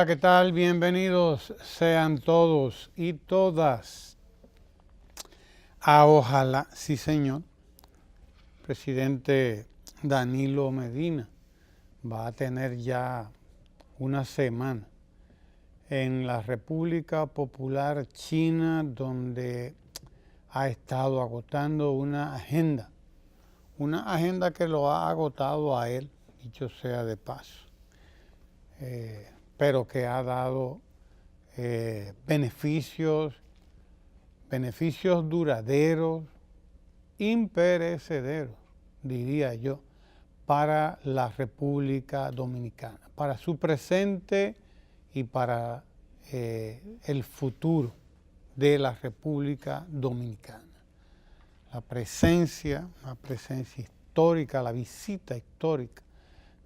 Hola, ¿qué tal? Bienvenidos sean todos y todas a Ojalá, sí señor, presidente Danilo Medina va a tener ya una semana en la República Popular China, donde ha estado agotando una agenda que lo ha agotado a él, dicho sea de paso, pero que ha dado beneficios duraderos, imperecederos, diría yo, para la República Dominicana, para su presente y para el futuro de la República Dominicana. La presencia histórica, la visita histórica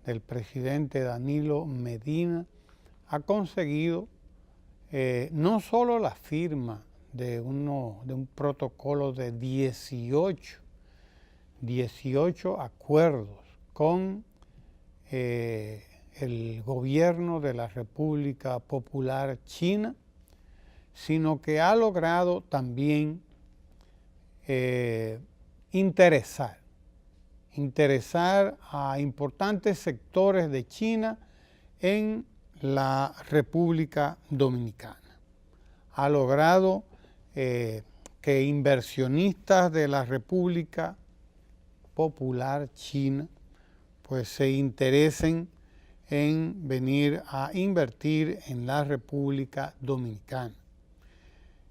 del presidente Danilo Medina ha conseguido no solo la firma de un protocolo de 18 acuerdos con el gobierno de la República Popular China, sino que ha logrado también interesar a importantes sectores de China en la República Dominicana. Ha logrado que inversionistas de la República Popular China pues se interesen en venir a invertir en la República Dominicana.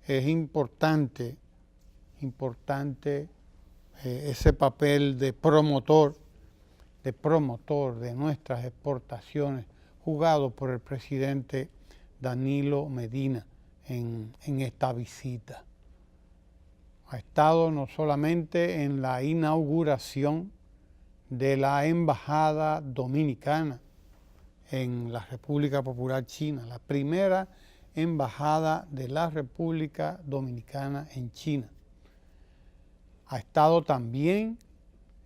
Es importante ese papel de promotor de nuestras exportaciones jugado por el presidente Danilo Medina en esta visita. Ha estado no solamente en la inauguración de la Embajada Dominicana en la República Popular China, la primera embajada de la República Dominicana en China. Ha estado también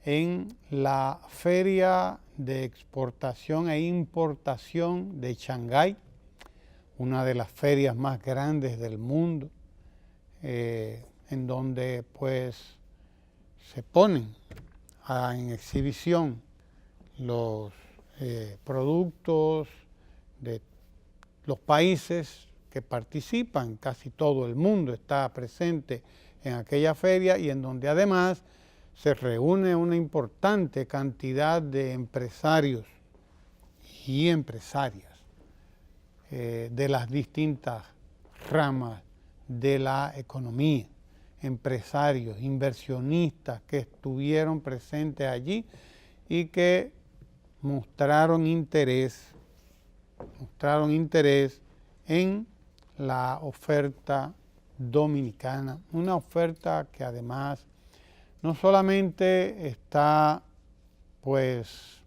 en la Feria de Exportación e Importación de Shanghái, una de las ferias más grandes del mundo, en donde pues se ponen en exhibición los productos de los países que participan. Casi todo el mundo está presente en aquella feria y en donde además se reúne una importante cantidad de empresarios y empresarias de las distintas ramas de la economía, empresarios, inversionistas que estuvieron presentes allí y que mostraron interés en la oferta dominicana, una oferta que además no solamente está pues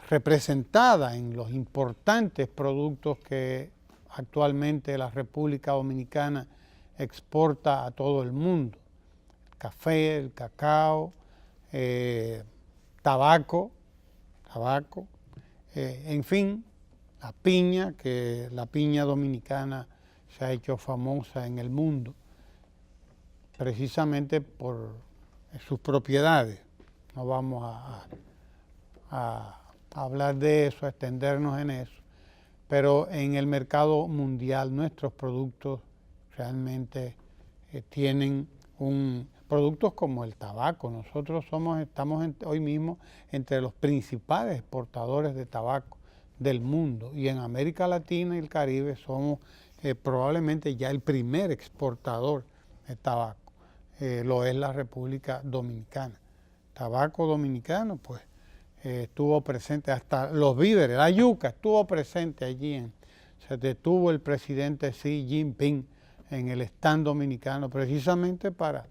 representada en los importantes productos que actualmente la República Dominicana exporta a todo el mundo: el café, el cacao, tabaco, en fin, la piña, que la piña dominicana se ha hecho famosa en el mundo precisamente por sus propiedades. No vamos a hablar de eso, a extendernos en eso, pero en el mercado mundial nuestros productos realmente tienen productos como el tabaco. Nosotros estamos hoy mismo entre los principales exportadores de tabaco del mundo, y en América Latina y el Caribe somos probablemente ya el primer exportador de tabaco. Lo es la República Dominicana. Tabaco dominicano, pues estuvo presente, hasta los víveres, la yuca estuvo presente allí. Se detuvo el presidente Xi Jinping en el stand dominicano precisamente para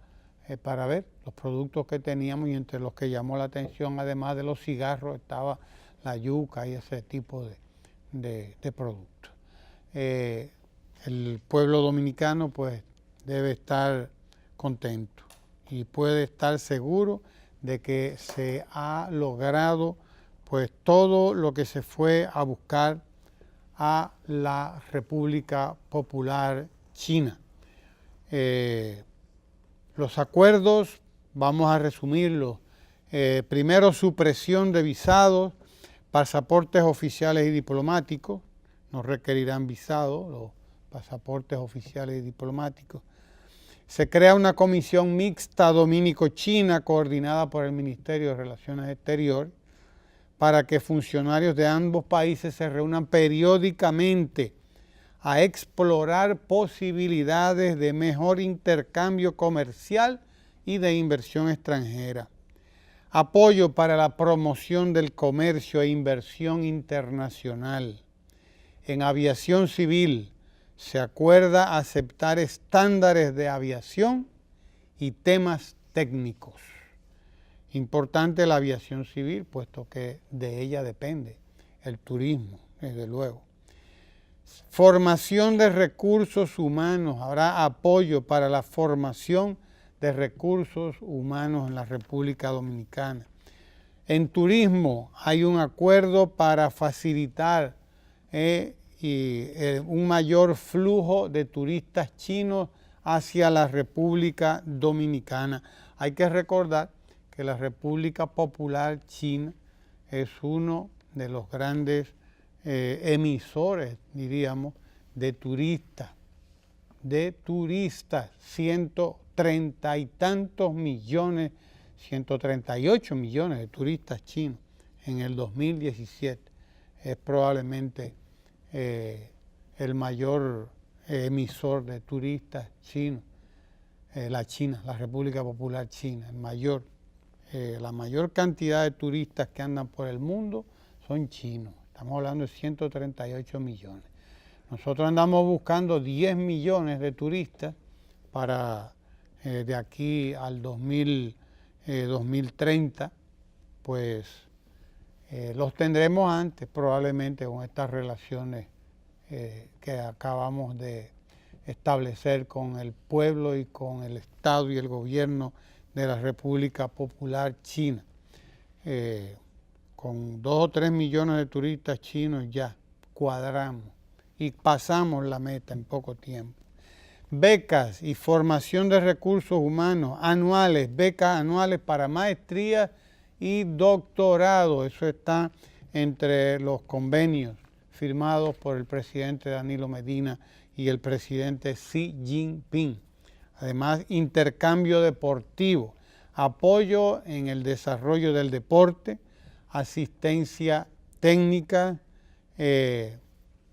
ver los productos que teníamos, y entre los que llamó la atención, además de los cigarros, estaba la yuca y ese tipo de productos. El pueblo dominicano pues debe estar contento y puede estar seguro de que se ha logrado pues todo lo que se fue a buscar a la República Popular China. Los acuerdos, vamos a resumirlos. Primero, supresión de visados, pasaportes oficiales y diplomáticos. No requerirán visados los pasaportes oficiales y diplomáticos. Se crea una comisión mixta dominico-china coordinada por el Ministerio de Relaciones Exteriores para que funcionarios de ambos países se reúnan periódicamente a explorar posibilidades de mejor intercambio comercial y de inversión extranjera. Apoyo para la promoción del comercio e inversión internacional. En aviación civil se acuerda aceptar estándares de aviación y temas técnicos. Importante la aviación civil, puesto que de ella depende el turismo, desde luego. Formación de recursos humanos. Habrá apoyo para la formación de recursos humanos en la República Dominicana. En turismo hay un acuerdo para facilitar un mayor flujo de turistas chinos hacia la República Dominicana. Hay que recordar que la República Popular China es uno de los grandes emisores, diríamos, de turistas, 130 y tantos millones, 138 millones de turistas chinos en el 2017. Es probablemente el mayor emisor de turistas chinos, la República Popular China, la mayor cantidad de turistas que andan por el mundo son chinos. Estamos hablando de 138 millones. Nosotros andamos buscando 10 millones de turistas para de aquí al 2030, pues los tendremos antes probablemente con estas relaciones que acabamos de establecer con el pueblo y con el Estado y el gobierno de la República Popular China. Con 2 o 3 millones de turistas chinos ya cuadramos y pasamos la meta en poco tiempo. Becas y formación de recursos humanos anuales, becas anuales para maestría y doctorado. Eso está entre los convenios firmados por el presidente Danilo Medina y el presidente Xi Jinping. Además, intercambio deportivo, apoyo en el desarrollo del deporte, asistencia técnica,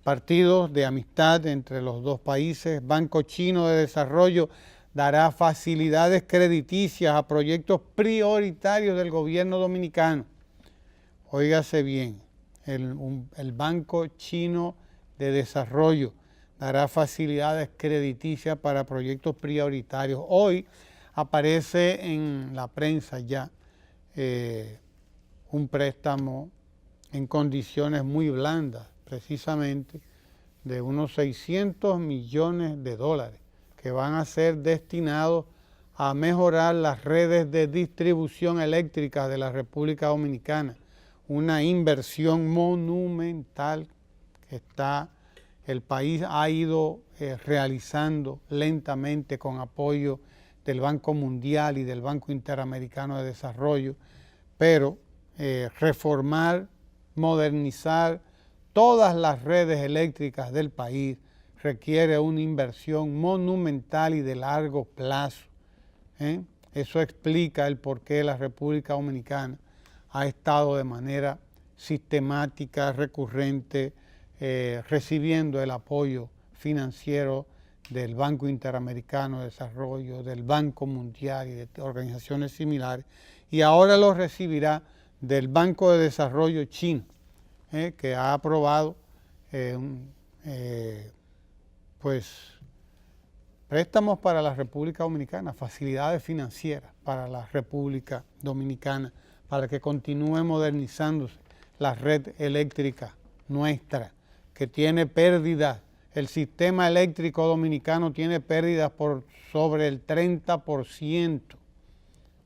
partidos de amistad entre los dos países. Banco Chino de Desarrollo dará facilidades crediticias a proyectos prioritarios del gobierno dominicano. Óigase bien, el Banco Chino de Desarrollo dará facilidades crediticias para proyectos prioritarios. Hoy aparece en la prensa ya un préstamo en condiciones muy blandas, precisamente de unos 600 millones de dólares que van a ser destinados a mejorar las redes de distribución eléctrica de la República Dominicana. Una inversión monumental que el país ha ido realizando lentamente con apoyo del Banco Mundial y del Banco Interamericano de Desarrollo, pero reformar, modernizar todas las redes eléctricas del país requiere una inversión monumental y de largo plazo. Eso explica el por qué la República Dominicana ha estado de manera sistemática, recurrente, recibiendo el apoyo financiero del Banco Interamericano de Desarrollo, del Banco Mundial y de organizaciones similares, y ahora lo recibirá del Banco de Desarrollo Chino, que ha aprobado préstamos para la República Dominicana, facilidades financieras para la República Dominicana, para que continúe modernizándose la red eléctrica nuestra, que tiene pérdidas. El sistema eléctrico dominicano tiene pérdidas por sobre el 30%.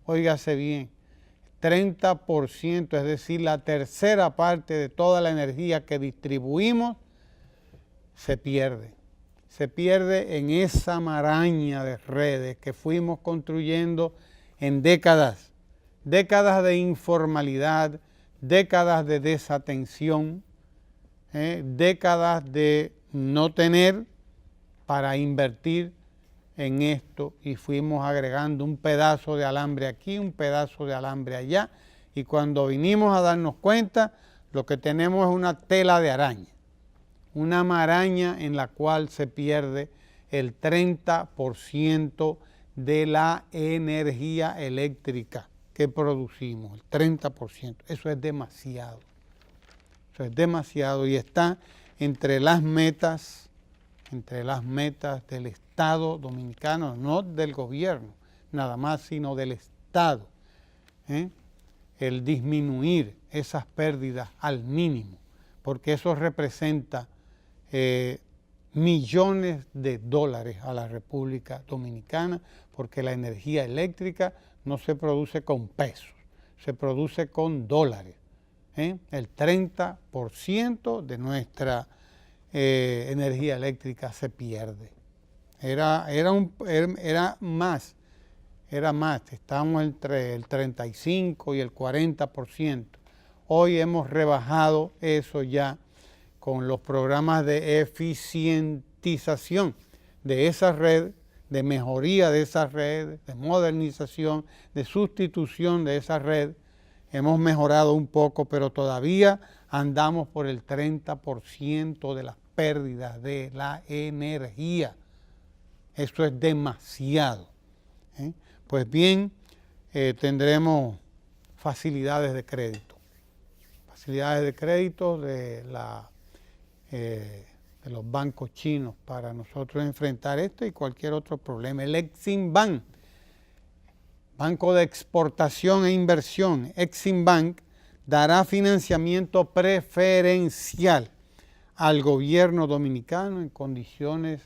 Óigase bien, 30%, es decir, la tercera parte de toda la energía que distribuimos se pierde. Se pierde en esa maraña de redes que fuimos construyendo en décadas. Décadas de informalidad, décadas de desatención, décadas de no tener para invertir en esto, y fuimos agregando un pedazo de alambre aquí, un pedazo de alambre allá, y cuando vinimos a darnos cuenta, lo que tenemos es una tela de araña, una maraña en la cual se pierde el 30% de la energía eléctrica que producimos, el 30%. Eso es demasiado. Eso es demasiado y está entre las metas del Estado dominicano, no del gobierno, nada más, sino del Estado, el disminuir esas pérdidas al mínimo, porque eso representa millones de dólares a la República Dominicana, porque la energía eléctrica no se produce con pesos, se produce con dólares. El 30% de nuestra energía eléctrica se pierde. Era más, estábamos entre el 35 y el 40%. Hoy hemos rebajado eso ya con los programas de eficientización de esa red, de mejoría de esa red, de modernización, de sustitución de esa red. Hemos mejorado un poco, pero todavía andamos por el 30% de las pérdidas de la energía. Eso es demasiado. Pues bien, tendremos facilidades de crédito. Facilidades de crédito de los bancos chinos para nosotros enfrentar esto y cualquier otro problema. El Exim Bank, Banco de Exportación e Inversión, Exim Bank, dará financiamiento preferencial al gobierno dominicano en condiciones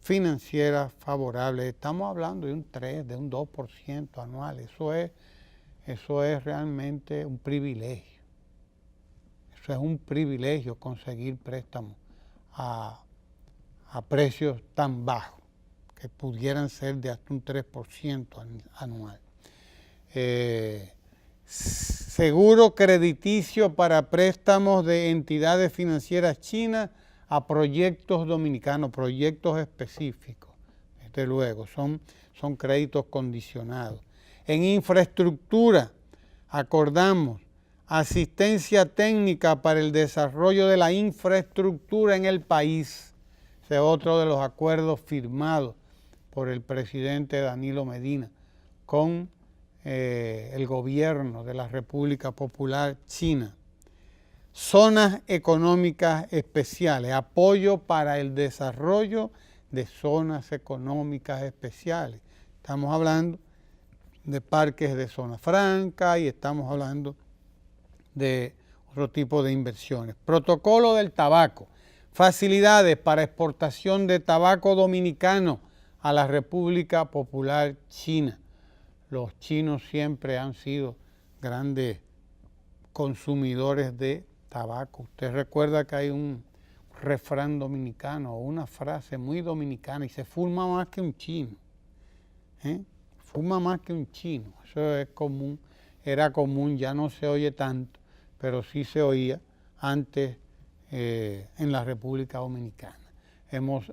financieras favorables. Estamos hablando de un 3, de un 2% anual. Eso es realmente un privilegio. Eso es un privilegio conseguir préstamos a precios tan bajos, que pudieran ser de hasta un 3% anual. Seguro crediticio para préstamos de entidades financieras chinas a proyectos dominicanos, proyectos específicos, desde luego, son créditos condicionados. En infraestructura, acordamos asistencia técnica para el desarrollo de la infraestructura en el país. Ese es otro de los acuerdos firmados por el presidente Danilo Medina con el gobierno de la República Popular China. Zonas económicas especiales, apoyo para el desarrollo de zonas económicas especiales. Estamos hablando de parques de zona franca y estamos hablando de otro tipo de inversiones. Protocolo del tabaco, facilidades para exportación de tabaco dominicano a la República Popular China. Los chinos siempre han sido grandes consumidores de tabaco. Usted recuerda que hay un refrán dominicano o una frase muy dominicana: y se fuma más que un chino. Fuma más que un chino. Eso es común, era común, ya no se oye tanto, pero sí se oía antes en la República Dominicana. Hemos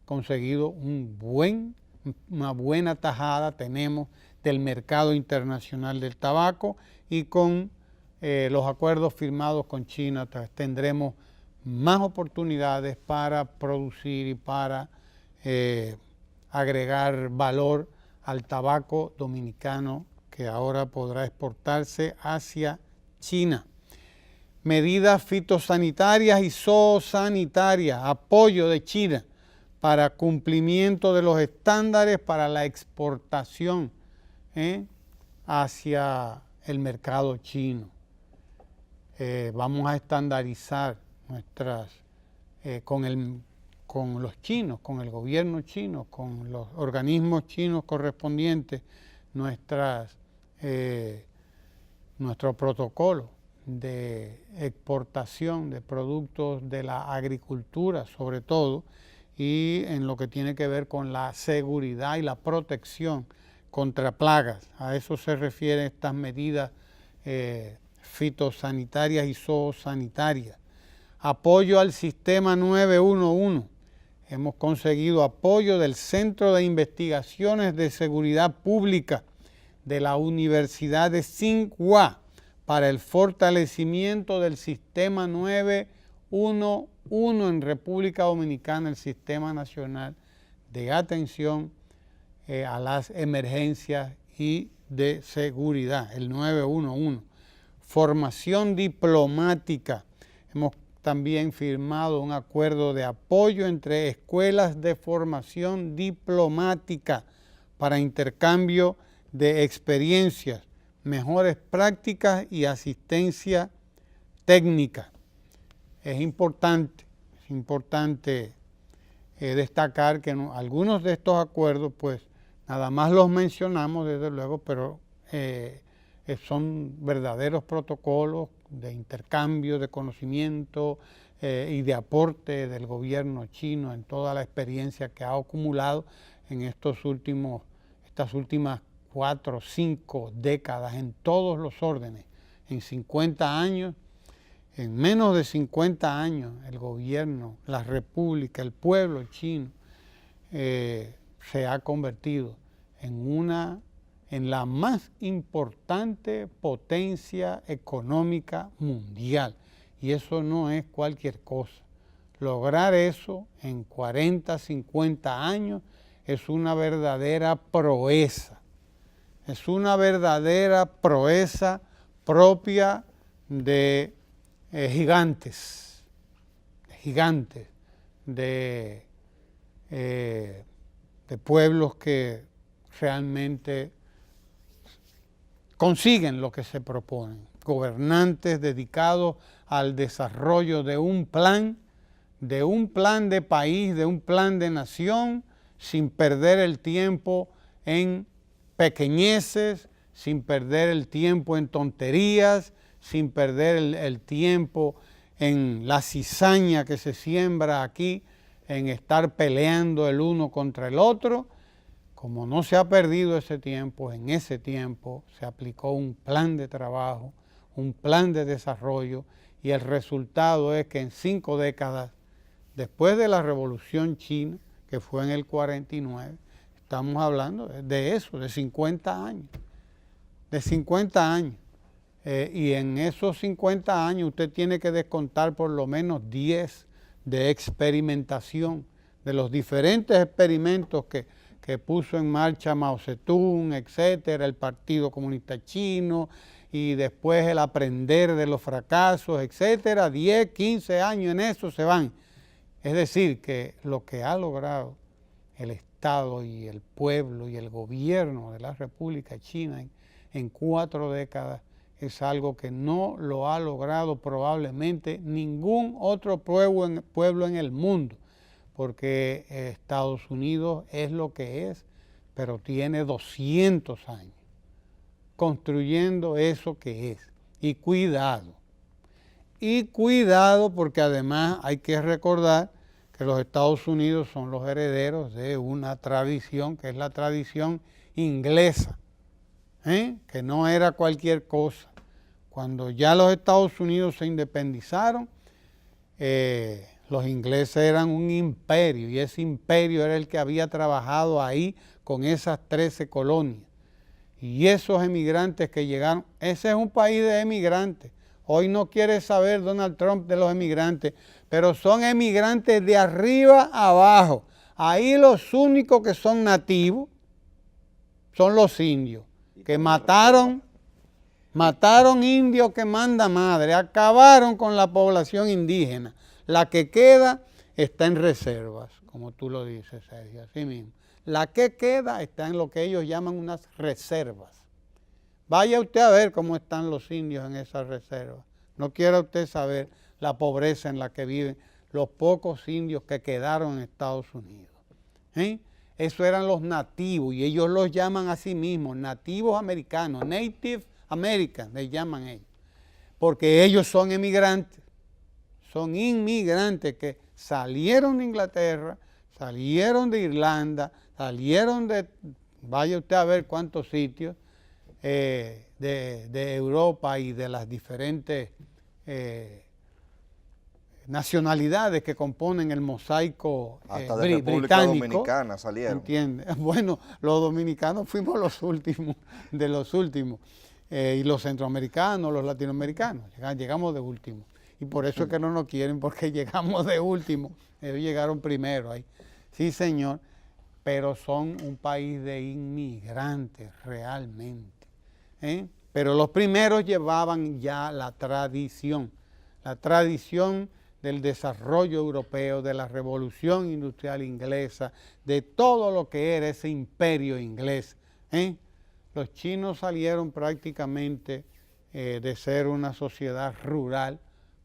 conseguido una buena tajada, tenemos del mercado internacional del tabaco, y con los acuerdos firmados con China tendremos más oportunidades para producir y para agregar valor al tabaco dominicano, que ahora podrá exportarse hacia China. Medidas fitosanitarias y zoosanitarias, apoyo de China para cumplimiento de los estándares para la exportación hacia el mercado chino. Vamos a estandarizar con los chinos, con el gobierno chino, con los organismos chinos correspondientes, nuestro protocolo de exportación de productos de la agricultura sobre todo, y en lo que tiene que ver con la seguridad y la protección contra plagas. A eso se refieren estas medidas fitosanitarias y zoosanitarias. Apoyo al sistema 911. Hemos conseguido apoyo del Centro de Investigaciones de Seguridad Pública de la Universidad de Tsinghua para el fortalecimiento del sistema 911 en República Dominicana, el Sistema Nacional de Atención a las Emergencias y de Seguridad, el 911. Formación diplomática. Hemos también firmado un acuerdo de apoyo entre escuelas de formación diplomática para intercambio de experiencias, mejores prácticas y asistencia técnica. Es importante destacar que algunos de estos acuerdos, pues nada más los mencionamos desde luego, pero son verdaderos protocolos de intercambio de conocimiento y de aporte del gobierno chino en toda la experiencia que ha acumulado en estas últimas 4 o 5 décadas en todos los órdenes. En 50 años, en menos de 50 años, el gobierno, la república, el pueblo chino se ha convertido en la más importante potencia económica mundial. Y eso no es cualquier cosa. Lograr eso en 40, 50 años es una verdadera proeza. Es una verdadera proeza propia de gigantes, de pueblos que realmente consiguen lo que se proponen. Gobernantes dedicados al desarrollo de un plan de país, de un plan de nación, sin perder el tiempo en pequeñeces, sin perder el tiempo en tonterías, sin perder el tiempo en la cizaña que se siembra aquí, en estar peleando el uno contra el otro. Como no se ha perdido ese tiempo, en ese tiempo se aplicó un plan de trabajo, un plan de desarrollo, y el resultado es que en 5 décadas, después de la Revolución China, que fue en el 49, estamos hablando de eso, de 50 años. De 50 años. Y en esos 50 años usted tiene que descontar por lo menos 10 de experimentación, de los diferentes experimentos que puso en marcha Mao Zedong, etcétera, el Partido Comunista Chino, y después el aprender de los fracasos, etcétera. 10, 15 años en eso se van. Es decir, que lo que ha logrado el Estado y el pueblo y el gobierno de la República China en 4 décadas es algo que no lo ha logrado probablemente ningún otro pueblo en el mundo, porque Estados Unidos es lo que es, pero tiene 200 años construyendo eso que es. Y cuidado porque además hay que recordar que los Estados Unidos son los herederos de una tradición que es la tradición inglesa, que no era cualquier cosa. Cuando ya los Estados Unidos se independizaron, los ingleses eran un imperio, y ese imperio era el que había trabajado ahí con esas 13 colonias. Y esos emigrantes que llegaron, ese es un país de emigrantes. Hoy no quiere saber Donald Trump de los emigrantes, pero son emigrantes de arriba a abajo. Ahí los únicos que son nativos son los indios, que mataron indios que manda madre, acabaron con la población indígena. La que queda está en reservas, como tú lo dices, Sergio, así mismo. La que queda está en lo que ellos llaman unas reservas. Vaya usted a ver cómo están los indios en esas reservas. No quiera usted saber la pobreza en la que viven los pocos indios que quedaron en Estados Unidos. Eso eran los nativos, y ellos los llaman a sí mismos nativos americanos, Native Americans, les llaman ellos. porque ellos son inmigrantes que salieron de Inglaterra, salieron de Irlanda, salieron de, vaya usted a ver cuántos sitios de Europa y de las diferentes nacionalidades que componen el mosaico hasta de República británico. Dominicana salieron. ¿Entiendes? Bueno, los dominicanos fuimos los últimos de los últimos, y los centroamericanos, los latinoamericanos, llegamos de último. Y por eso es que no nos quieren, porque llegamos de último. Ellos llegaron primero ahí. Sí, señor, pero son un país de inmigrantes realmente. Pero los primeros llevaban ya la tradición del desarrollo europeo, de la revolución industrial inglesa, de todo lo que era ese imperio inglés. Los chinos salieron prácticamente de ser una sociedad rural,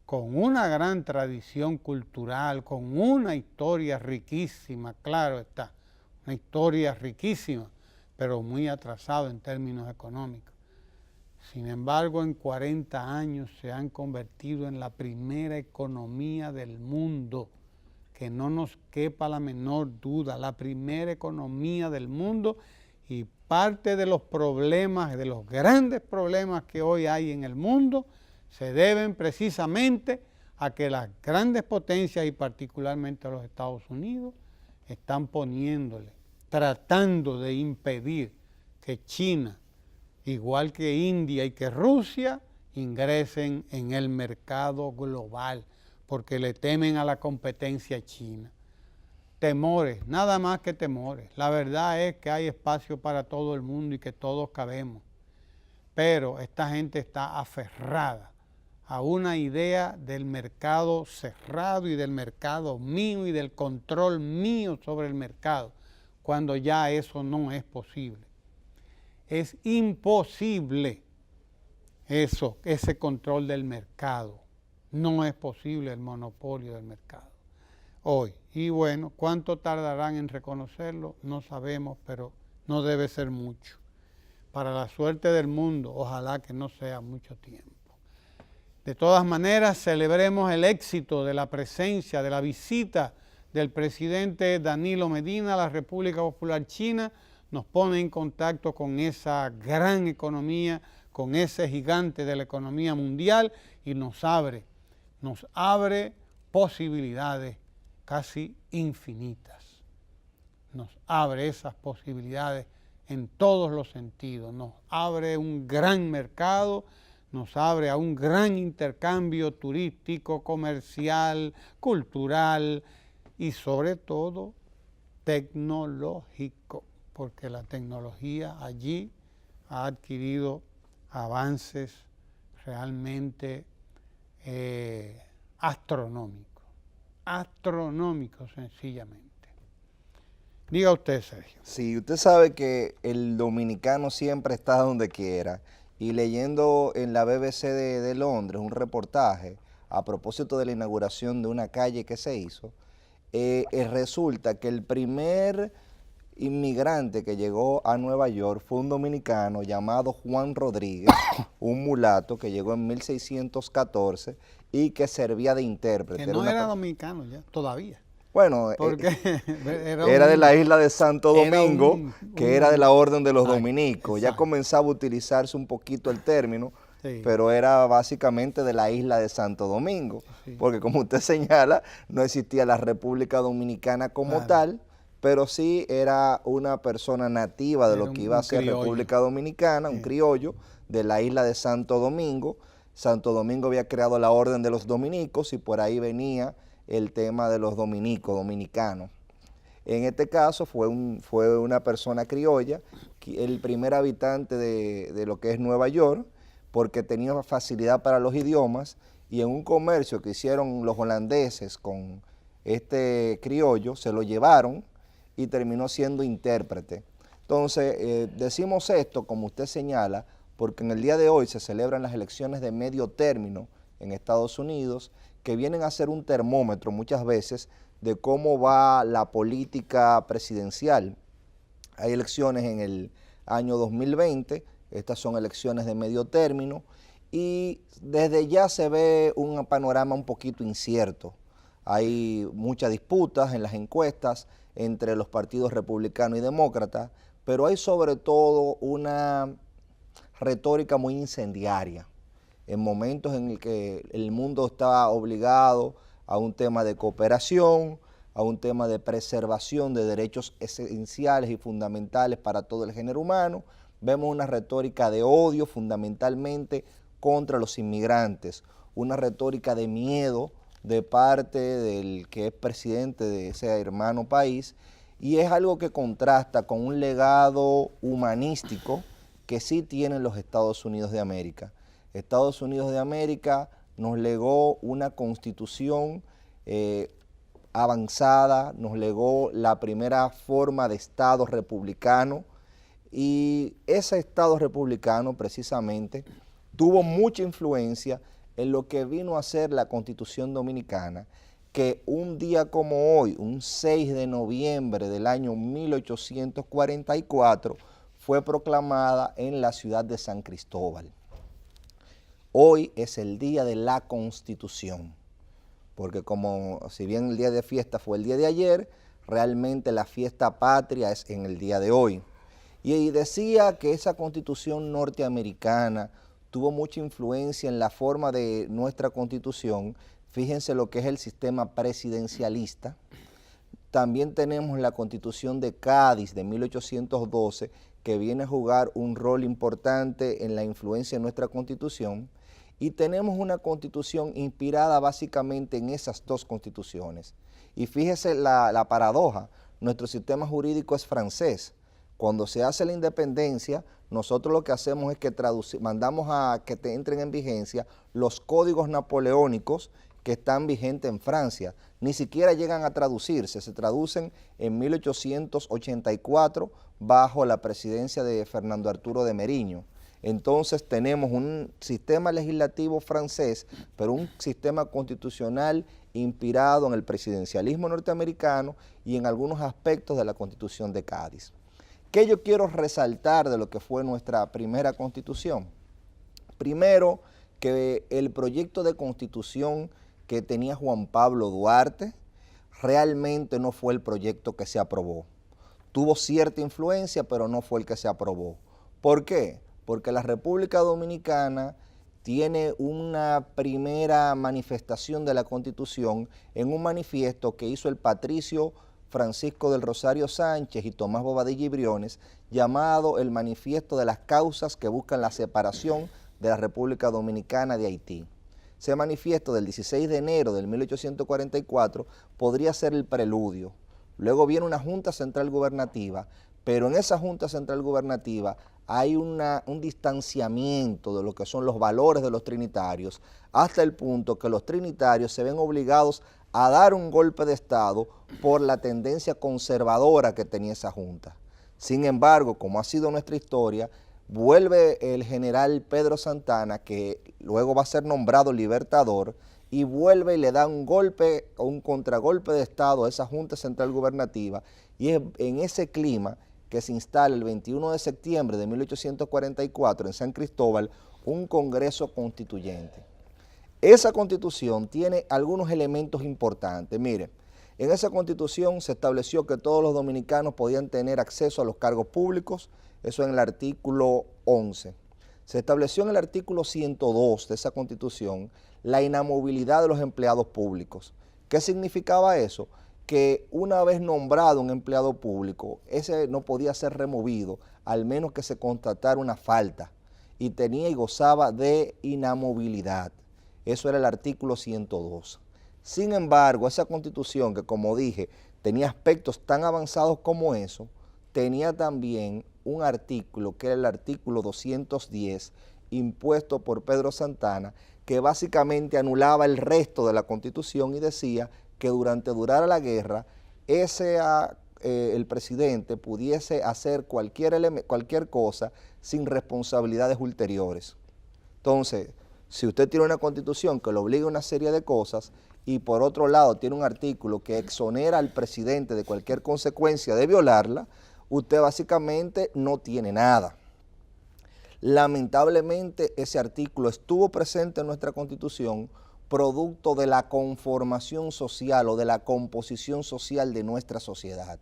con una gran tradición cultural, con una historia riquísima, claro está, una historia riquísima, pero muy atrasado en términos económicos. Sin embargo, en 40 años se han convertido en la primera economía del mundo, que no nos quepa la menor duda, la primera economía del mundo, y parte de los problemas, de los grandes problemas que hoy hay en el mundo, se deben precisamente a que las grandes potencias y particularmente los Estados Unidos están tratando de impedir que China, igual que India y que Rusia, ingresen en el mercado global porque le temen a la competencia china. Temores, nada más que temores. La verdad es que hay espacio para todo el mundo y que todos cabemos, pero esta gente está aferrada a una idea del mercado cerrado y del mercado mío y del control mío sobre el mercado, cuando ya eso no es posible. Es imposible ese control del mercado. No es posible el monopolio del mercado hoy. Y bueno, ¿cuánto tardarán en reconocerlo? No sabemos, pero no debe ser mucho. Para la suerte del mundo, ojalá que no sea mucho tiempo. De todas maneras, celebremos el éxito de la presencia, de la visita del presidente Danilo Medina a la República Popular China. Nos pone en contacto con esa gran economía, con ese gigante de la economía mundial, y nos abre posibilidades casi infinitas. Nos abre esas posibilidades en todos los sentidos. Nos abre un gran mercado, nos abre a un gran intercambio turístico, comercial, cultural y sobre todo tecnológico, porque la tecnología allí ha adquirido avances realmente astronómicos sencillamente. Diga usted, Sergio. Sí, usted sabe que el dominicano siempre está donde quiera, y leyendo en la BBC de Londres un reportaje a propósito de la inauguración de una calle que se hizo, resulta que el primer inmigrante que llegó a Nueva York fue un dominicano llamado Juan Rodríguez, un mulato que llegó en 1614 y que servía de intérprete. Que no era dominicano ya, todavía. Bueno, porque era de la isla de Santo Domingo, que era de la Orden de los Dominicos. Ya comenzaba a utilizarse un poquito el término, sí, pero era básicamente de la isla de Santo Domingo, sí, porque como usted señala, no existía la República Dominicana como tal, pero sí era una persona nativa de lo que iba a ser República Dominicana, un criollo de la isla de Santo Domingo. Santo Domingo había creado la Orden de los Dominicos y por ahí venía el tema de los dominicanos. En este caso fue una persona criolla, el primer habitante de lo que es Nueva York, porque tenía facilidad para los idiomas, y en un comercio que hicieron los holandeses con este criollo, se lo llevaron y terminó siendo intérprete. Entonces, decimos esto, como usted señala, porque en el día de hoy se celebran las elecciones de medio término en Estados Unidos, que vienen a ser un termómetro muchas veces de cómo va la política presidencial. Hay elecciones en el año 2020, estas son elecciones de medio término, y desde ya se ve un panorama un poquito incierto. Hay muchas disputas en las encuestas entre los partidos republicanos y demócratas, pero hay sobre todo una retórica muy incendiaria en momentos en el que el mundo está obligado a un tema de cooperación, a un tema de preservación de derechos esenciales y fundamentales para todo el género humano. Vemos una retórica de odio fundamentalmente contra los inmigrantes, una retórica de miedo de parte del que es presidente de ese hermano país, y es algo que contrasta con un legado humanístico que sí tienen los Estados Unidos de América. Estados Unidos de América nos legó una constitución avanzada, nos legó la primera forma de Estado republicano, y ese Estado republicano precisamente tuvo mucha influencia en lo que vino a ser la Constitución Dominicana, que un día como hoy, un 6 de noviembre del año 1844, fue proclamada en la ciudad de San Cristóbal. Hoy es el día de la Constitución, porque como si bien el día de fiesta fue el día de ayer, realmente la fiesta patria es en el día de hoy. Y decía que esa Constitución norteamericana tuvo mucha influencia en la forma de nuestra Constitución. Fíjense lo que es el sistema presidencialista. También tenemos la Constitución de Cádiz de 1812, que viene a jugar un rol importante en la influencia de nuestra Constitución. Y tenemos una Constitución inspirada básicamente en esas dos constituciones. Y fíjese la paradoja, nuestro sistema jurídico es francés. Cuando se hace la independencia, nosotros lo que hacemos es que mandamos a que entren en vigencia los códigos napoleónicos que están vigentes en Francia. Ni siquiera llegan a traducirse, se traducen en 1884 bajo la presidencia de Fernando Arturo de Meriño. Entonces tenemos un sistema legislativo francés, pero un sistema constitucional inspirado en el presidencialismo norteamericano y en algunos aspectos de la Constitución de Cádiz. ¿Qué yo quiero resaltar de lo que fue nuestra primera Constitución? Primero, que el proyecto de Constitución que tenía Juan Pablo Duarte realmente no fue el proyecto que se aprobó. Tuvo cierta influencia, pero no fue el que se aprobó. ¿Por qué? Porque la República Dominicana tiene una primera manifestación de la Constitución en un manifiesto que hizo el patricio Francisco del Rosario Sánchez y Tomás Bobadilla y Briones, llamado el Manifiesto de las Causas que buscan la separación de la República Dominicana de Haití. Ese manifiesto del 16 de enero del 1844 podría ser el preludio. Luego viene una Junta Central Gubernativa, pero en esa Junta Central Gubernativa hay un distanciamiento de lo que son los valores de los trinitarios, hasta el punto que los trinitarios se ven obligados a dar un golpe de Estado por la tendencia conservadora que tenía esa Junta. Sin embargo, como ha sido nuestra historia, vuelve el general Pedro Santana, que luego va a ser nombrado libertador, y vuelve y le da un golpe, un contragolpe de Estado a esa Junta Central Gubernativa, y es en ese clima que se instala el 21 de septiembre de 1844 en San Cristóbal un Congreso Constituyente. Esa Constitución tiene algunos elementos importantes. Mire, en esa Constitución se estableció que todos los dominicanos podían tener acceso a los cargos públicos, eso en el artículo 11. Se estableció en el artículo 102 de esa Constitución la inamovilidad de los empleados públicos. ¿Qué significaba eso? Que una vez nombrado un empleado público, ese no podía ser removido, al menos que se constatara una falta, y tenía y gozaba de inamovilidad. Eso era el artículo 102. Sin embargo, esa Constitución, que como dije, tenía aspectos tan avanzados como eso, tenía también un artículo, que era el artículo 210, impuesto por Pedro Santana, que básicamente anulaba el resto de la Constitución y decía que durara la guerra, el presidente pudiese hacer cualquier cosa sin responsabilidades ulteriores. Entonces, si usted tiene una Constitución que le obliga a una serie de cosas y por otro lado tiene un artículo que exonera al presidente de cualquier consecuencia de violarla, usted básicamente no tiene nada. Lamentablemente ese artículo estuvo presente en nuestra Constitución producto de la conformación social o de la composición social de nuestra sociedad.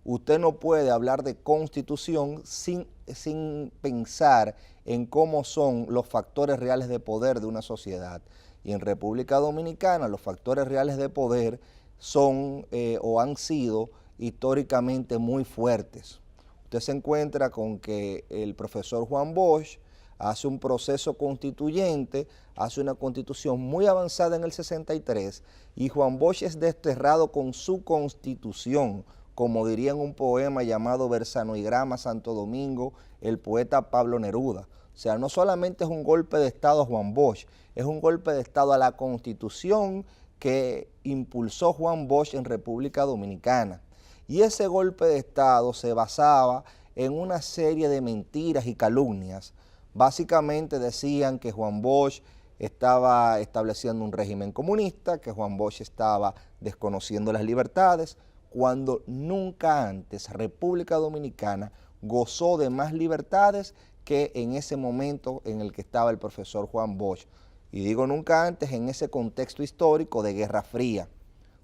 Usted no puede hablar de Constitución sin pensar en cómo son los factores reales de poder de una sociedad. Y en República Dominicana los factores reales de poder son o han sido históricamente muy fuertes. Usted se encuentra con que el profesor Juan Bosch hace un proceso constituyente, hace una constitución muy avanzada en el 63 y Juan Bosch es desterrado con su constitución, como diría en un poema llamado Versanoigrama Santo Domingo, el poeta Pablo Neruda. O sea, no solamente es un golpe de Estado a Juan Bosch, es un golpe de Estado a la Constitución que impulsó Juan Bosch en República Dominicana. Y ese golpe de Estado se basaba en una serie de mentiras y calumnias. Básicamente decían que Juan Bosch estaba estableciendo un régimen comunista, que Juan Bosch estaba desconociendo las libertades, cuando nunca antes República Dominicana gozó de más libertades que en ese momento en el que estaba el profesor Juan Bosch. Y digo nunca antes en ese contexto histórico de Guerra Fría,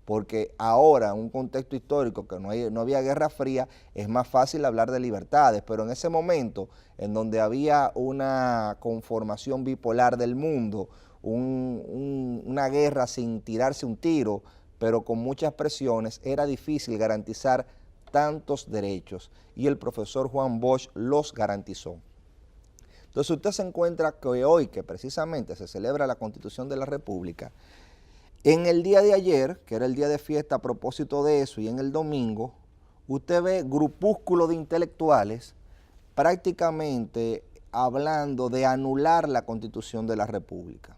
porque ahora en un contexto histórico que no había Guerra Fría es más fácil hablar de libertades, pero en ese momento en donde había una conformación bipolar del mundo, una guerra sin tirarse un tiro, pero con muchas presiones, era difícil garantizar tantos derechos y el profesor Juan Bosch los garantizó. Entonces usted se encuentra que hoy, que precisamente se celebra la Constitución de la República, en el día de ayer, que era el día de fiesta a propósito de eso, y en el domingo, usted ve grupúsculos de intelectuales prácticamente hablando de anular la Constitución de la República.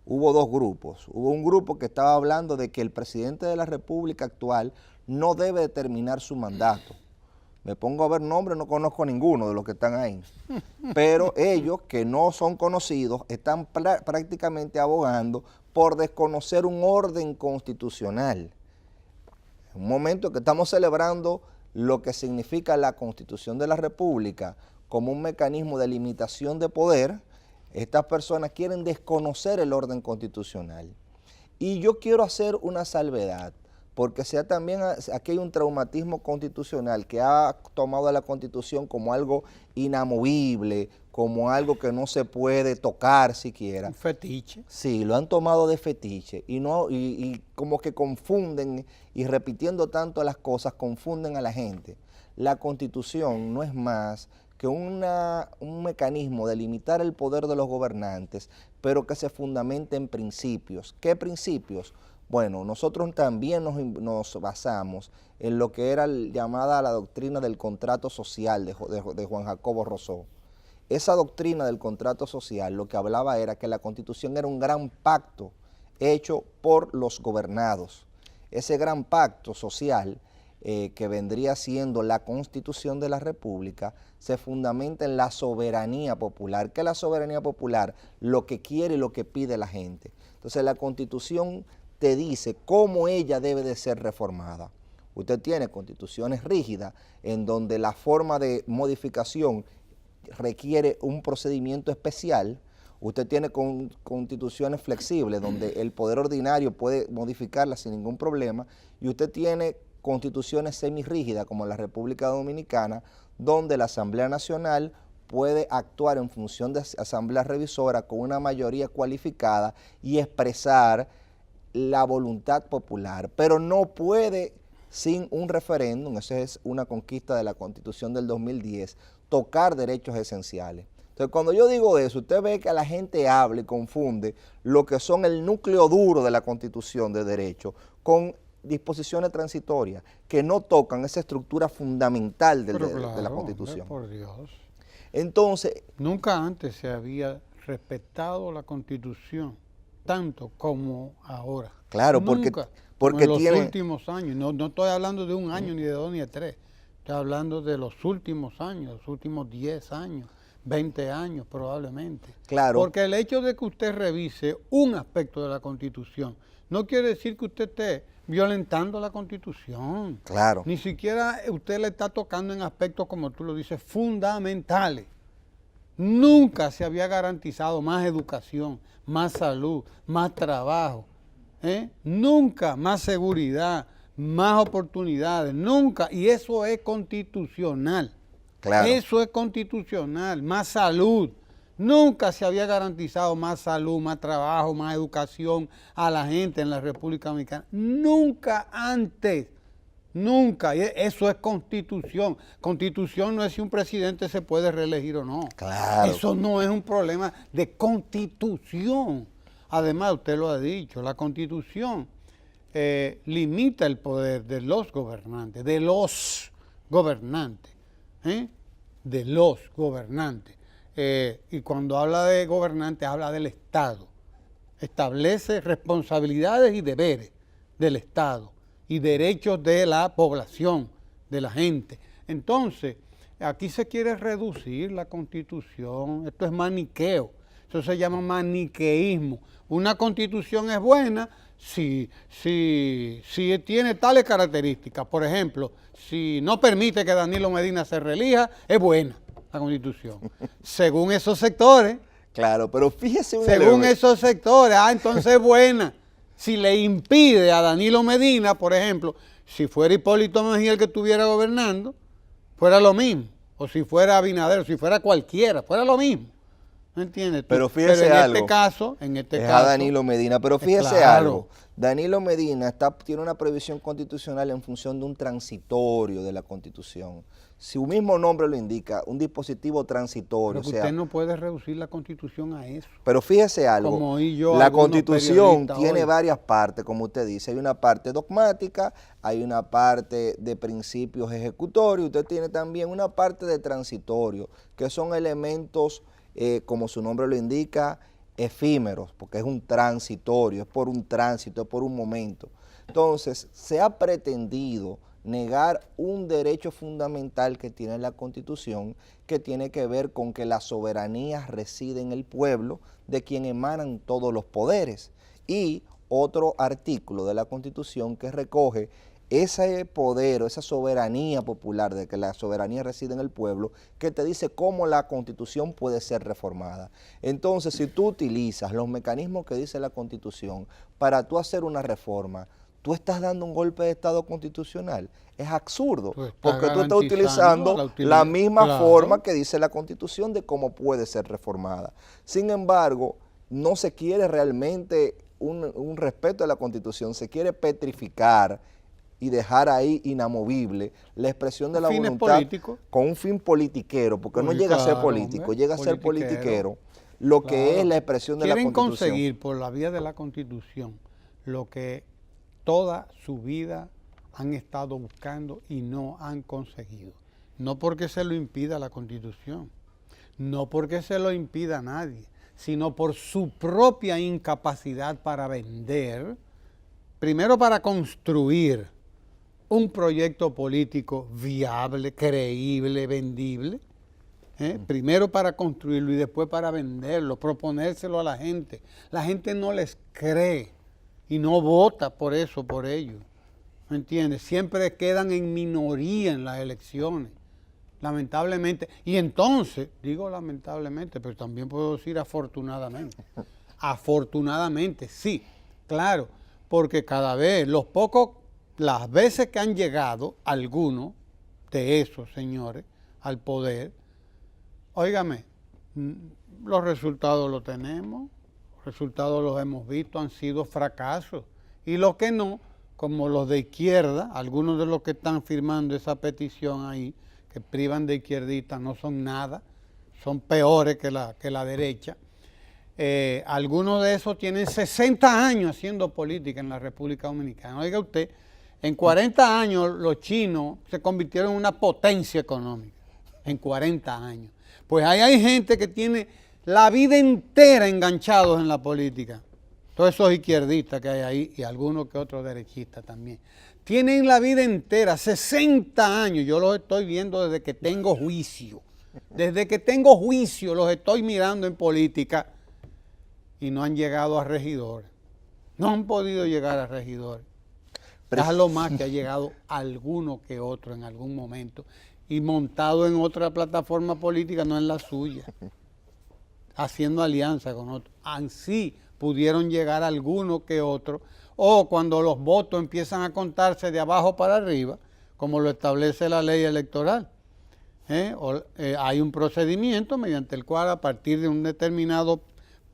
Hubo dos grupos. Hubo un grupo que estaba hablando de que el presidente de la República actual no debe terminar su mandato. Me pongo a ver nombres, no conozco a ninguno de los que están ahí. Pero ellos, que no son conocidos, están prácticamente abogando por desconocer un orden constitucional. En un momento que estamos celebrando lo que significa la Constitución de la República como un mecanismo de limitación de poder, estas personas quieren desconocer el orden constitucional. Y yo quiero hacer una salvedad, porque aquí hay un traumatismo constitucional que ha tomado a la Constitución como algo inamovible, como algo que no se puede tocar siquiera. Un fetiche. Sí, lo han tomado de fetiche y como que confunden, y repitiendo tanto las cosas, confunden a la gente. La Constitución no es más que un mecanismo de limitar el poder de los gobernantes, pero que se fundamenta en principios. ¿Qué principios? Bueno, nosotros también nos basamos en lo que era llamada la doctrina del contrato social de Juan Jacobo Rousseau. Esa doctrina del contrato social lo que hablaba era que la Constitución era un gran pacto hecho por los gobernados. Ese gran pacto social que vendría siendo la Constitución de la República, se fundamenta en la soberanía popular. ¿Qué es la soberanía popular? Lo que quiere y lo que pide la gente. Entonces la Constitución te dice cómo ella debe de ser reformada. Usted tiene constituciones rígidas en donde la forma de modificación requiere un procedimiento especial. Usted tiene constituciones flexibles donde el poder ordinario puede modificarlas sin ningún problema, y usted tiene constituciones semirrígidas como la República Dominicana, donde la Asamblea Nacional puede actuar en función de asamblea revisora con una mayoría cualificada y expresar la voluntad popular, pero no puede sin un referéndum, esa es una conquista de la Constitución del 2010, tocar derechos esenciales. Entonces, cuando yo digo eso, usted ve que la gente habla y confunde lo que son el núcleo duro de la Constitución de derecho con disposiciones transitorias que no tocan esa estructura fundamental de la Constitución. Por Dios. Entonces, nunca antes se había respetado la Constitución tanto como ahora. Claro, nunca, porque en los últimos años. No estoy hablando de un año, ni de dos, ni de tres. Estoy hablando de los últimos años, los últimos 10 años, 20 años probablemente. Claro. Porque el hecho de que usted revise un aspecto de la Constitución no quiere decir que usted esté violentando la Constitución. Claro. Ni siquiera usted le está tocando en aspectos, como tú lo dices, fundamentales. Nunca se había garantizado más educación, más salud, más trabajo, nunca más seguridad, más oportunidades, nunca. Y eso es constitucional. Claro. Eso es constitucional, más salud. Nunca se había garantizado más salud, más trabajo, más educación a la gente en la República Dominicana. Nunca antes. Nunca. Eso es constitución. Constitución no es si un presidente se puede reelegir o no. Claro. Eso no es un problema de constitución. Además, usted lo ha dicho, la constitución limita el poder de los gobernantes, de los gobernantes. Y cuando habla de gobernantes, habla del Estado. Establece responsabilidades y deberes del Estado y derechos de la población, de la gente. Entonces, aquí se quiere reducir la Constitución. Esto es maniqueo. Eso se llama maniqueísmo. Una Constitución es buena si tiene tales características. Por ejemplo, si no permite que Danilo Medina se reelija, es buena la Constitución. Según esos sectores. Claro, pero fíjese según esos sectores, entonces es buena. Si le impide a Danilo Medina, por ejemplo, si fuera Hipólito Mejía el que estuviera gobernando, fuera lo mismo. O si fuera Abinader, o si fuera cualquiera, fuera lo mismo. ¿Me entiendes? Pero fíjese algo. En este caso. A Danilo Medina, pero fíjese claro. algo. Danilo Medina tiene una previsión constitucional en función de un transitorio de la Constitución. Si un mismo nombre lo indica, un dispositivo transitorio. Pero usted no puede reducir la Constitución a eso. Pero fíjese algo, la Constitución tiene varias partes, como usted dice. Hay una parte dogmática, hay una parte de principios ejecutorios, usted tiene también una parte de transitorio, que son elementos, como su nombre lo indica, efímeros, porque es un transitorio, es por un tránsito, es por un momento. Entonces, se ha pretendido negar un derecho fundamental que tiene la Constitución, que tiene que ver con que la soberanía reside en el pueblo, de quien emanan todos los poderes. Y otro artículo de la Constitución que recoge ese poder o esa soberanía popular, de que la soberanía reside en el pueblo, que te dice cómo la Constitución puede ser reformada. Entonces, si tú utilizas los mecanismos que dice la Constitución para tú hacer una reforma, tú estás dando un golpe de Estado constitucional. Es absurdo, porque tú estás utilizando la misma forma que dice la Constitución de cómo puede ser reformada. Sin embargo, no se quiere realmente un respeto a la Constitución, se quiere petrificar y dejar ahí inamovible la expresión de la voluntad con un fin politiquero, porque no llega a ser político, llega a ser politiquero, lo que es la expresión de la Constitución. Quieren conseguir por la vía de la Constitución lo que toda su vida han estado buscando y no han conseguido. No porque se lo impida la Constitución, no porque se lo impida a nadie, sino por su propia incapacidad para vender, primero para construir un proyecto político viable, creíble, vendible, primero para construirlo y después para venderlo, proponérselo a la gente. La gente no les cree y no vota por eso, por ellos. ¿Me entiendes? Siempre quedan en minoría en las elecciones, lamentablemente. Y entonces, digo lamentablemente, pero también puedo decir afortunadamente. Afortunadamente, sí, claro, porque cada vez, las veces que han llegado algunos de esos señores al poder, óigame, los resultados los tenemos. Resultados los hemos visto, han sido fracasos. Y los que no, como los de izquierda, algunos de los que están firmando esa petición ahí, que privan de izquierdistas, no son nada, son peores que la derecha. Algunos de esos tienen 60 años haciendo política en la República Dominicana. Oiga usted, en 40 años los chinos se convirtieron en una potencia económica, en 40 años. Pues ahí hay gente que tiene la vida entera enganchados en la política. Todos esos izquierdistas que hay ahí y algunos que otros derechistas también. Tienen la vida entera, 60 años. Yo los estoy viendo desde que tengo juicio. Desde que tengo juicio los estoy mirando en política y no han llegado a regidores. No han podido llegar a regidores. Es lo más que ha llegado alguno que otro en algún momento y montado en otra plataforma política, no en la suya. haciendo alianza con otros. Así pudieron llegar algunos que otros, o cuando los votos empiezan a contarse de abajo para arriba, como lo establece la ley electoral. Hay un procedimiento mediante el cual a partir de un determinado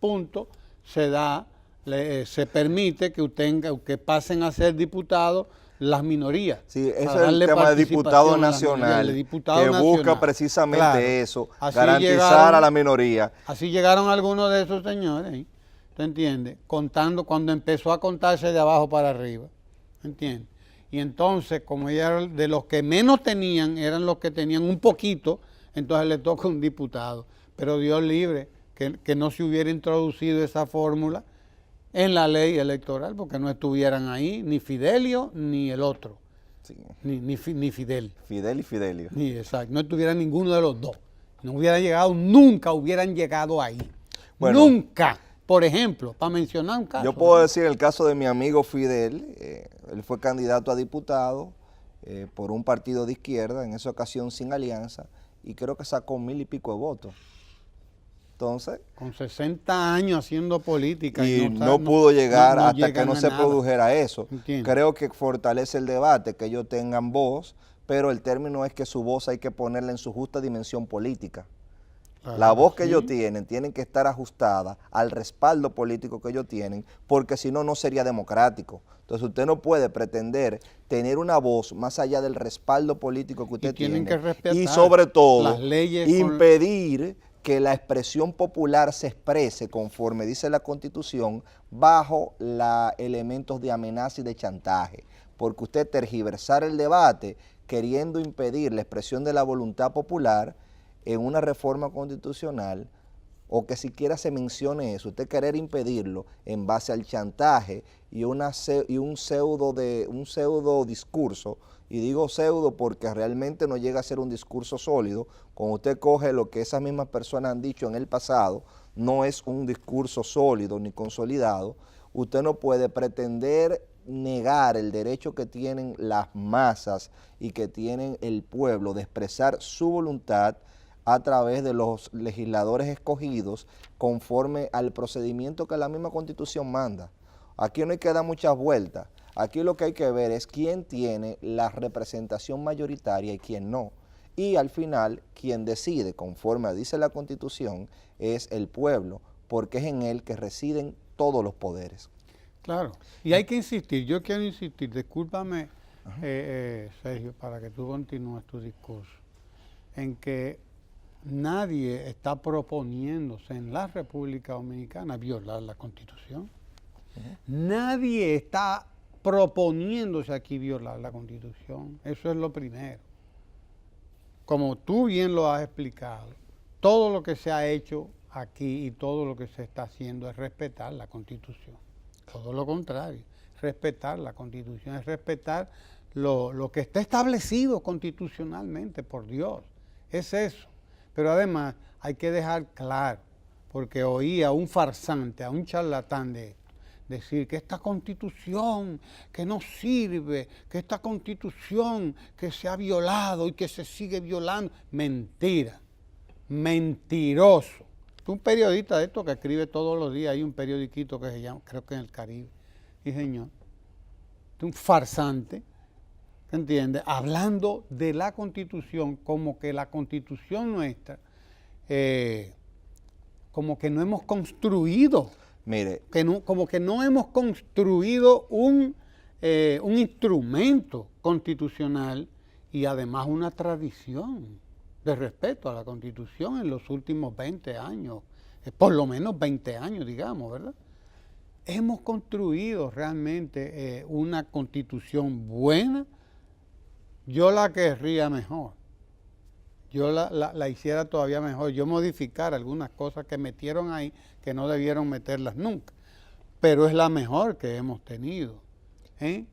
punto se permite que pasen a ser diputados las minorías. Sí, eso es el tema de diputado nacional, que busca precisamente eso, garantizar a la minoría. Así llegaron algunos de esos señores, ¿te entiendes? Contando cuando empezó a contarse de abajo para arriba, ¿entiendes? Y entonces, como ella de los que menos tenían, eran los que tenían un poquito, entonces le toca un diputado. Pero Dios libre que no se hubiera introducido esa fórmula en la ley electoral, porque no estuvieran ahí ni Fidelio ni el otro, sí. ni Fidel. Fidel y Fidelio. Sí, exacto, no estuviera ninguno de los dos. No hubiera llegado, nunca hubieran llegado ahí. Bueno, nunca. Por ejemplo, para mencionar un caso. Yo puedo decir el caso de mi amigo Fidel, él fue candidato a diputado por un partido de izquierda, en esa ocasión sin alianza, y creo que sacó 1000 y pico de votos. Entonces, con 60 años haciendo política. Y no pudo llegar hasta que no se produjera eso. Entiendo. Creo que fortalece el debate, que ellos tengan voz, pero el término es que su voz hay que ponerla en su justa dimensión política. La voz que ellos tienen que estar ajustada al respaldo político que ellos tienen, porque si no, no sería democrático. Entonces usted no puede pretender tener una voz más allá del respaldo político que usted tiene. Que respetar y sobre todo, las leyes impedir que la expresión popular se exprese conforme dice la Constitución bajo elementos de amenaza y de chantaje. Porque usted tergiversar el debate queriendo impedir la expresión de la voluntad popular en una reforma constitucional, o que siquiera se mencione eso, usted querer impedirlo en base al chantaje y un pseudo discurso, y digo pseudo porque realmente no llega a ser un discurso sólido. Cuando usted coge lo que esas mismas personas han dicho en el pasado, no es un discurso sólido ni consolidado. Usted no puede pretender negar el derecho que tienen las masas y que tienen el pueblo de expresar su voluntad a través de los legisladores escogidos conforme al procedimiento que la misma Constitución manda. Aquí no hay que dar muchas vueltas. Aquí lo que hay que ver es quién tiene la representación mayoritaria y quién no. Y al final, quien decide, conforme dice la Constitución, es el pueblo, porque es en él que residen todos los poderes. Claro, y hay que insistir, yo quiero insistir, discúlpame, Sergio, para que tú continúes tu discurso, en que nadie está proponiéndose en la República Dominicana violar la Constitución. Nadie está proponiéndose aquí violar la Constitución. Eso es lo primero. Como tú bien lo has explicado, todo lo que se ha hecho aquí y todo lo que se está haciendo es respetar la Constitución. Todo lo contrario, respetar la Constitución es respetar lo que está establecido constitucionalmente, por Dios. Es eso. Pero además hay que dejar claro, porque oí a un farsante, a un charlatán de esto, decir que esta Constitución que no sirve, que esta Constitución que se ha violado y que se sigue violando. Mentira, mentiroso. Un periodista de esto que escribe todos los días, hay un periodiquito que se llama, creo que en el Caribe, sí señor, un farsante, ¿entiendes? Hablando de la Constitución como que la Constitución nuestra, como que no hemos construido, mire, como que no hemos construido un instrumento constitucional y además una tradición de respeto a la Constitución en los últimos 20 años, por lo menos 20 años, digamos, ¿verdad? Hemos construido realmente una Constitución buena. Yo la querría mejor, yo la hiciera todavía mejor, yo modificar algunas cosas que metieron ahí que no debieron meterlas nunca, pero es la mejor que hemos tenido.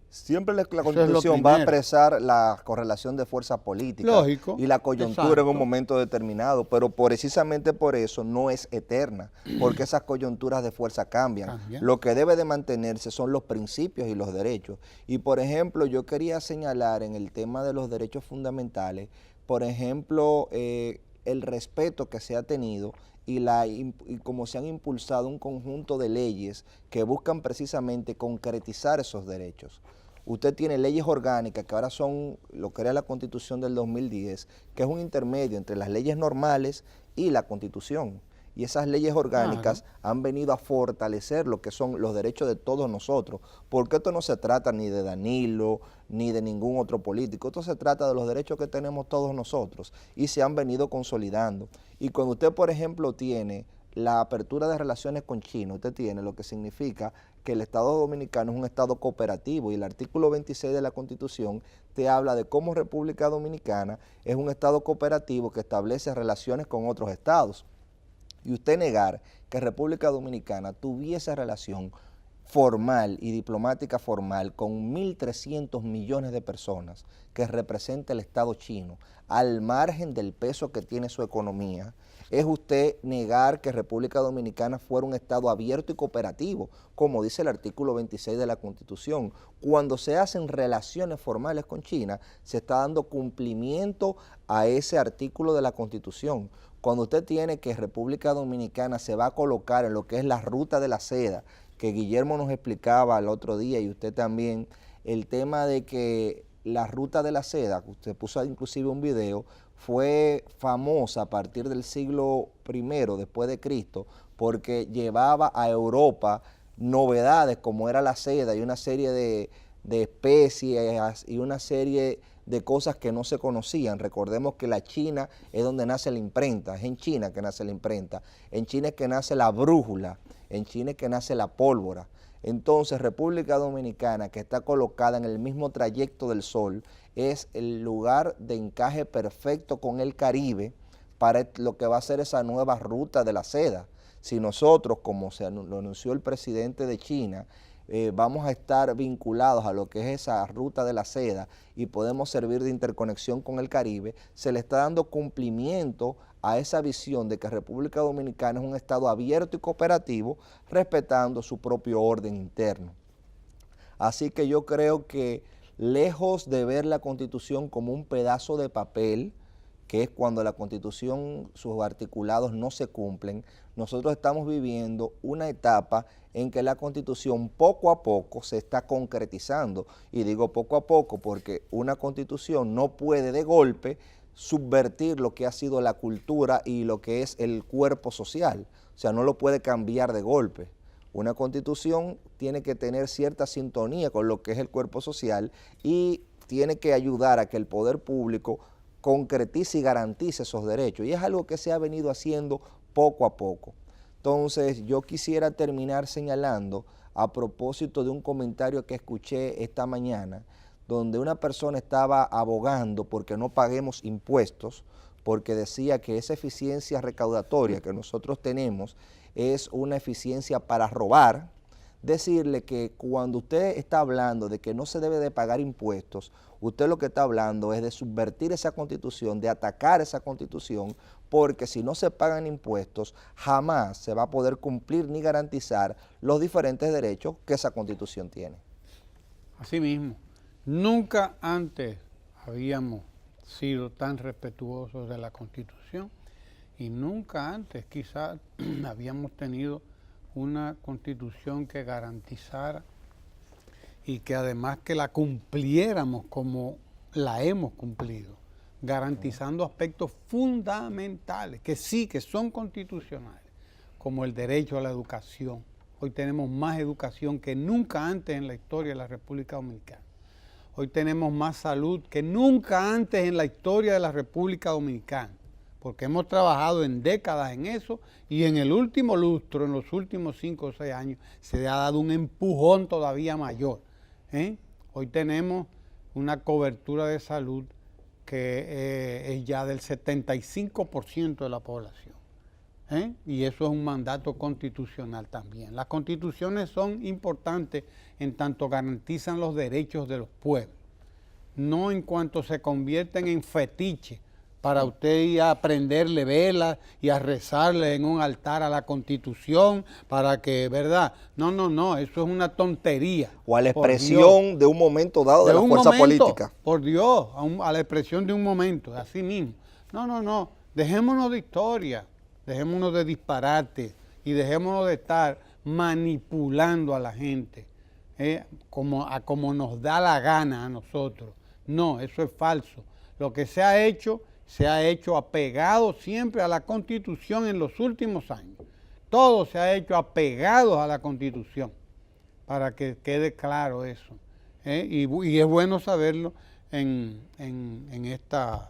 Siempre la Constitución va a expresar la correlación de fuerza política. Lógico, y la coyuntura exacto. En un momento determinado, pero precisamente por eso no es eterna, porque esas coyunturas de fuerza cambian. Lo que debe de mantenerse son los principios y los derechos. Y por ejemplo, yo quería señalar en el tema de los derechos fundamentales, por ejemplo, el respeto que se ha tenido y cómo se han impulsado un conjunto de leyes que buscan precisamente concretizar esos derechos. Usted tiene leyes orgánicas que ahora son lo que era la Constitución del 2010, que es un intermedio entre las leyes normales y la Constitución. Y esas leyes orgánicas han venido a fortalecer lo que son los derechos de todos nosotros, porque esto no se trata ni de Danilo, ni de ningún otro político, esto se trata de los derechos que tenemos todos nosotros y se han venido consolidando. Y cuando usted, por ejemplo, tiene la apertura de relaciones con China, usted tiene lo que significa que el Estado Dominicano es un Estado cooperativo y el artículo 26 de la Constitución te habla de cómo República Dominicana es un Estado cooperativo que establece relaciones con otros estados. Y usted negar que República Dominicana tuviese relación formal y diplomática formal con 1.300 millones de personas que representa el Estado chino, al margen del peso que tiene su economía, es usted negar que República Dominicana fuera un Estado abierto y cooperativo, como dice el artículo 26 de la Constitución. Cuando se hacen relaciones formales con China, se está dando cumplimiento a ese artículo de la Constitución. Cuando usted tiene que República Dominicana se va a colocar en lo que es la ruta de la seda, que Guillermo nos explicaba el otro día y usted también, el tema de que la ruta de la seda, usted puso inclusive un video, fue famosa a partir del siglo I después de Cristo, porque llevaba a Europa novedades como era la seda y una serie de especies y una serie de cosas que no se conocían. Recordemos que la China es donde nace la imprenta, es en China que nace la imprenta, en China es que nace la brújula, en China es que nace la pólvora. Entonces República Dominicana, que está colocada en el mismo trayecto del Sol, es el lugar de encaje perfecto con el Caribe para lo que va a ser esa nueva ruta de la seda. Si nosotros, como lo anunció el presidente de China, vamos a estar vinculados a lo que es esa ruta de la seda y podemos servir de interconexión con el Caribe, se le está dando cumplimiento a esa visión de que República Dominicana es un Estado abierto y cooperativo, respetando su propio orden interno. Así que yo creo que lejos de ver la Constitución como un pedazo de papel, que es cuando la Constitución, sus articulados no se cumplen, nosotros estamos viviendo una etapa en que la Constitución poco a poco se está concretizando. Y digo poco a poco porque una Constitución no puede de golpe subvertir lo que ha sido la cultura y lo que es el cuerpo social. O sea, no lo puede cambiar de golpe. Una Constitución tiene que tener cierta sintonía con lo que es el cuerpo social y tiene que ayudar a que el poder público concretice y garantice esos derechos. Y es algo que se ha venido haciendo poco a poco. Entonces, yo quisiera terminar señalando, a propósito de un comentario que escuché esta mañana, donde una persona estaba abogando porque no paguemos impuestos, porque decía que esa eficiencia recaudatoria que nosotros tenemos es una eficiencia para robar. Decirle que cuando usted está hablando de que no se debe de pagar impuestos, usted lo que está hablando es de subvertir esa Constitución, de atacar esa Constitución, porque si no se pagan impuestos, jamás se va a poder cumplir ni garantizar los diferentes derechos que esa Constitución tiene. Así mismo, nunca antes habíamos sido tan respetuosos de la Constitución y nunca antes quizás habíamos tenido una Constitución que garantizara y que además que la cumpliéramos como la hemos cumplido, garantizando aspectos fundamentales que sí, que son constitucionales, como el derecho a la educación. Hoy tenemos más educación que nunca antes en la historia de la República Dominicana. Hoy tenemos más salud que nunca antes en la historia de la República Dominicana, porque hemos trabajado en décadas en eso y en el último lustro, en los últimos 5 o 6 años, se ha dado un empujón todavía mayor. Hoy tenemos una cobertura de salud que es ya del 75% de la población. Y eso es un mandato constitucional también. Las constituciones son importantes en tanto garantizan los derechos de los pueblos, no en cuanto se convierten en fetiches para usted ir a prenderle velas y a rezarle en un altar a la Constitución para que, ¿verdad? No, eso es una tontería. O a la expresión de un momento dado de la fuerza política. Por Dios, a la expresión de un momento, así mismo. No. Dejémonos de historia, dejémonos de disparate y dejémonos de estar manipulando a la gente, como nos da la gana a nosotros. No, eso es falso. Lo que se ha hecho apegado siempre a la Constitución en los últimos años. Todo se ha hecho apegado a la Constitución, para que quede claro eso. Y es bueno saberlo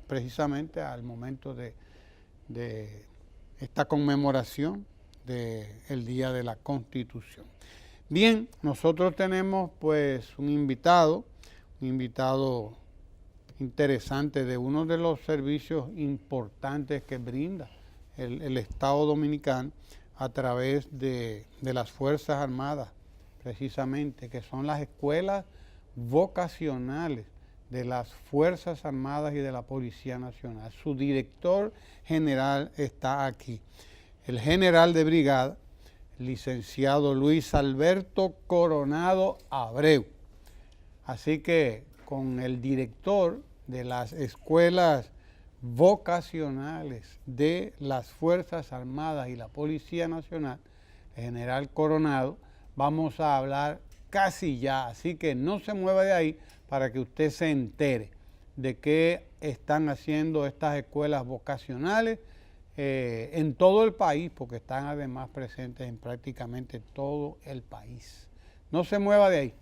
precisamente al momento de esta conmemoración del Día de la Constitución. Bien, nosotros tenemos pues un invitado interesante de uno de los servicios importantes que brinda el Estado Dominicano a través de las Fuerzas Armadas, precisamente, que son las escuelas vocacionales de las Fuerzas Armadas y de la Policía Nacional. Su director general está aquí, el general de brigada, licenciado Luis Alberto Coronado Abreu. Así que con el director de las escuelas vocacionales de las Fuerzas Armadas y la Policía Nacional, el general Coronado, vamos a hablar casi ya, así que no se mueva de ahí para que usted se entere de qué están haciendo estas escuelas vocacionales en todo el país, porque están además presentes en prácticamente todo el país. No se mueva de ahí.